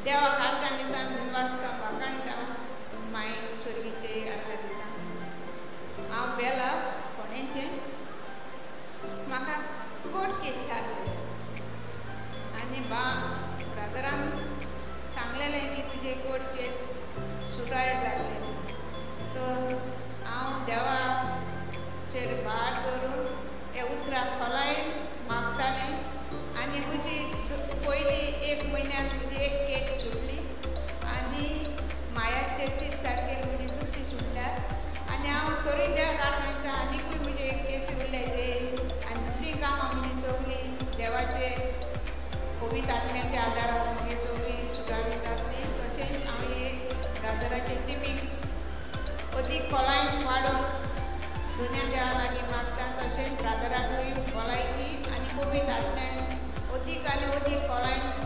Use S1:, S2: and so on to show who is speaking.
S1: देवाक आर्गां दिता आनी वाचता वाकाणटा मायक सोर्गीचे आर्गां दिता हांव बेला फोंडेचें म्हाका कोर्ट केस जाली आनी ब्रदरान सांगलेलें की तुजे कोर्ट केस सुटाय जाल्ले सो हांव देवाचेर भार दवरून हे उतरां खोलायेन मागतालें आनी म्हजी पयलीं 1 म्हयन्याक म्हजी एक केस सुटली आनी मायाचे 30 तारखेर म्हजी दुसरी सुटल्या आनी हांव तोरी देवाक आर्गां आनीकूय म्हजे केसी उरले ते आनी दुसरी कामां म्हजी सगलीं देवाचे पवित्र आत्म्याच्या आदारार म्हजी सगलीं सुटावी जातली तशेंच हांव हे ब्रदराचे टिमीक अदीक खोलायेन वाडोवन दुनिया देवा लागीं मागता तशेंच ब्रदराकूय भलायकी आनी पवित्र आत्म्यान अदीक आनी अदीक खोलायेन